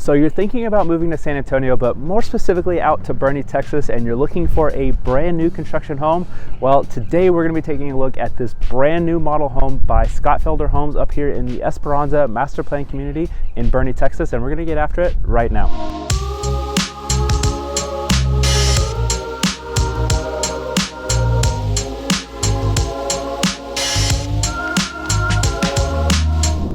So you're thinking about moving to San Antonio, but more specifically out to Boerne, Texas, and you're looking for a brand new construction home? Well, today we're going to be taking a look at this brand new model home by Scott Felder Homes up here in the Esperanza Master Plan Community in Boerne, Texas, and we're going to get after it right now.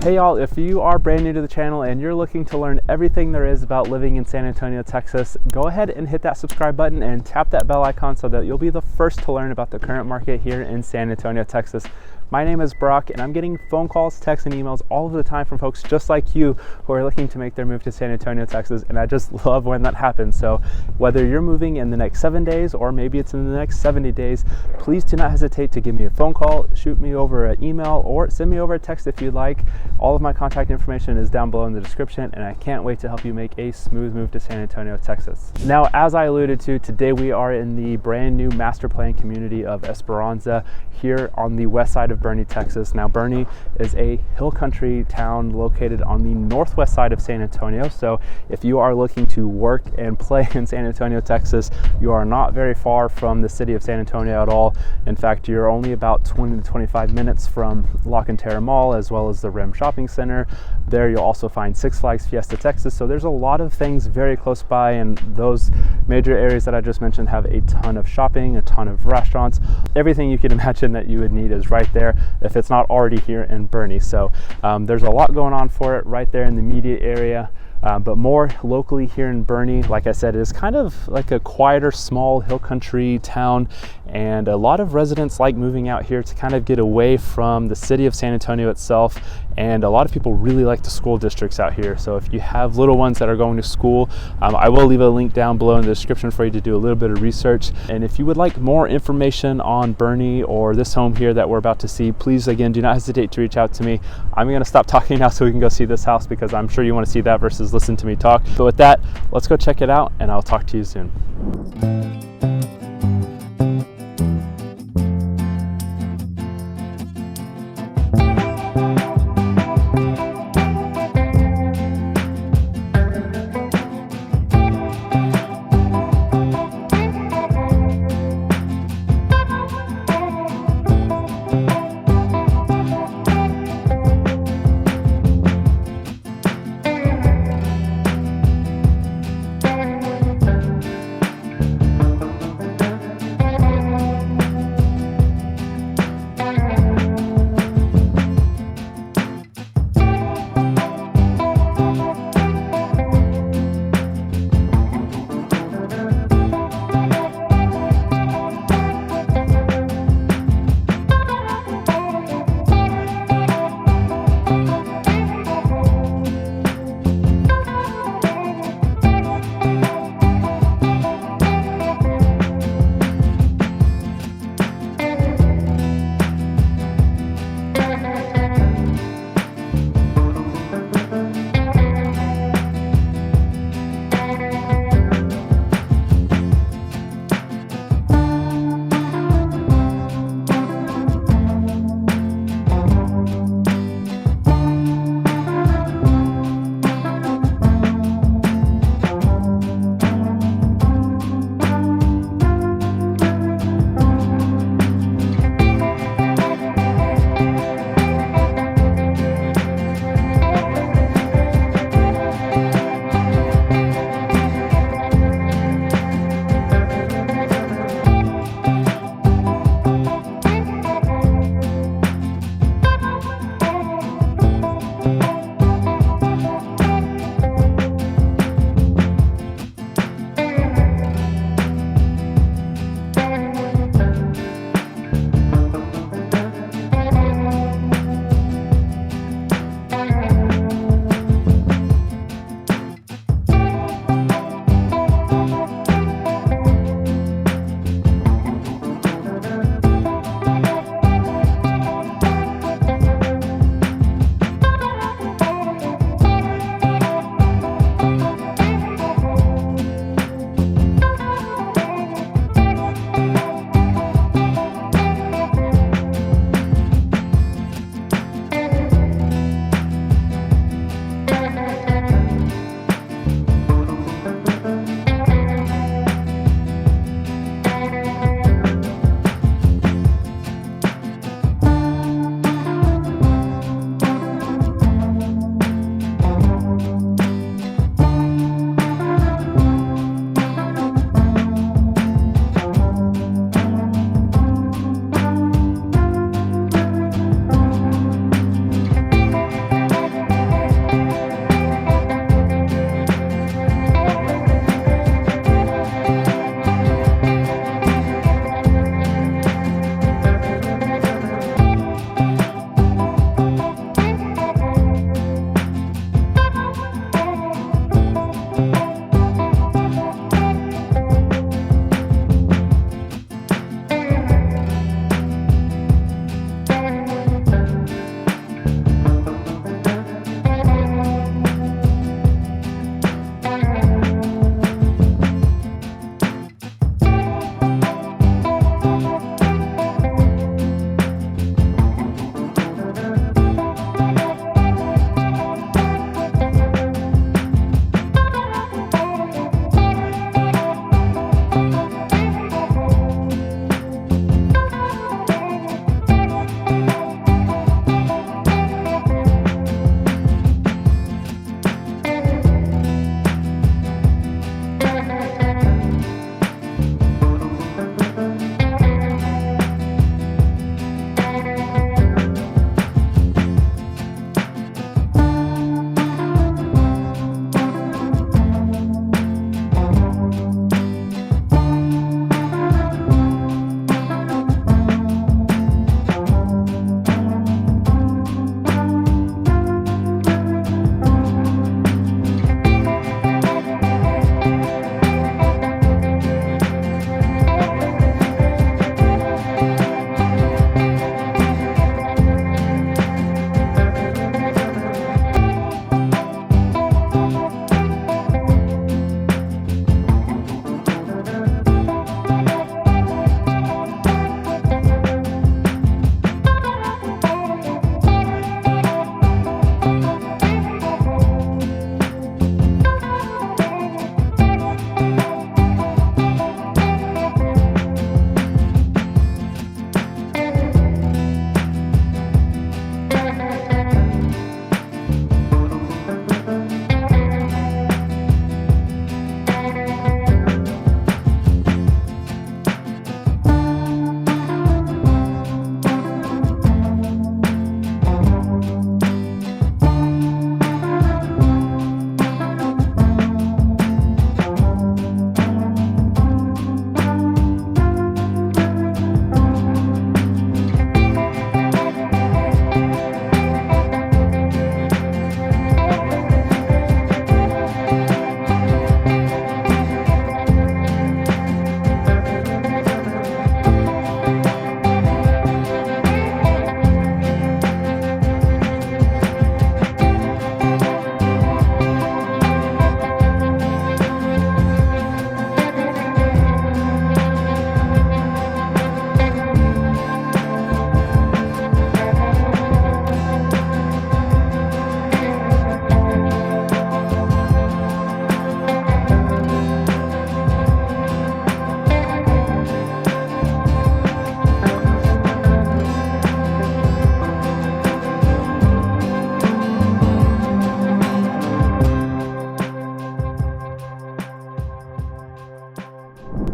Hey y'all, if you are brand new to the channel and you're looking to learn everything there is about living in San Antonio, Texas, go ahead and hit that subscribe button and tap that bell icon so that you'll be the first to learn about the current market here in San Antonio, Texas. My name is Brock, and I'm getting phone calls, texts, and emails all of the time from folks just like you who are looking to make their move to San Antonio, Texas, and I just love when that happens. So whether you're moving in the next 7 days or maybe it's in the next 70 days, please do not hesitate to give me a phone call, shoot me over an email, or send me over a text if you'd like. All of my contact information is down below in the description, and I can't wait to help you make a smooth move to San Antonio, Texas. Now, as I alluded to, today we are in the brand new master plan community of Esperanza here on the west side of Boerne, Texas. Now, Boerne is a hill country town located on the northwest side of San Antonio. So if you are looking to work and play in San Antonio, Texas, you are not very far from the city of San Antonio at all. In fact, you're only about 20 to 25 minutes from La Cantera Mall, as well as the Rim Shopping Center. There you'll also find Six Flags Fiesta Texas. So there's a lot of things very close by, and those major areas that I just mentioned have a ton of shopping, a ton of restaurants. Everything you can imagine that you would need is right there, if it's not already here in Boerne. So there's a lot going on for it right there in the immediate area. But more locally here in Boerne, like I said, it is kind of like a quieter, small hill country town, and a lot of residents like moving out here to kind of get away from the city of San Antonio itself, and a lot of people really like the school districts out here. So if you have little ones that are going to school, I will leave a link down below in the description for you to do a little bit of research. And if you would like more information on Boerne or this home here that we're about to see, please, again, do not hesitate to reach out to me. I'm going to stop talking now so we can go see this house, because I'm sure you want to see that versus listen to me talk. But with that, let's go check it out, and I'll talk to you soon.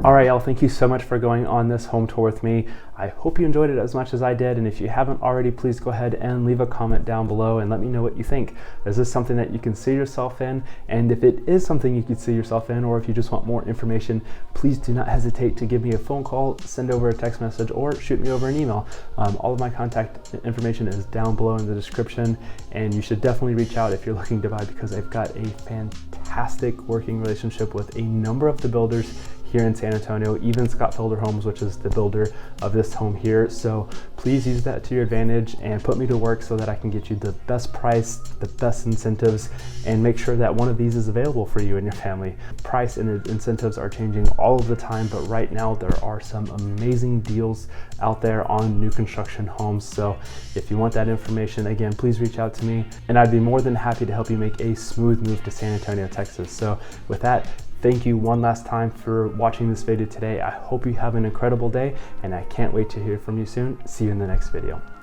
All right, y'all, thank you so much for going on this home tour with me. I hope you enjoyed it as much as I did, and if you haven't already, please go ahead and leave a comment down below and let me know what you think. Is this something that you can see yourself in? And if it is something you could see yourself in, or if you just want more information, please do not hesitate to give me a phone call, send over a text message, or shoot me over an email. All of my contact information is down below in the description, and you should definitely reach out if you're looking to buy, because I've got a fantastic working relationship with a number of the builders here in San Antonio, even Scott Felder Homes, which is the builder of this home here. So please use that to your advantage and put me to work so that I can get you the best price, the best incentives, and make sure that one of these is available for you and your family. Price and incentives are changing all of the time, but right now there are some amazing deals out there on new construction homes. So if you want that information, again, please reach out to me, and I'd be more than happy to help you make a smooth move to San Antonio, Texas. So with that, thank you one last time for watching this video today. I hope you have an incredible day, and I can't wait to hear from you soon. See you in the next video.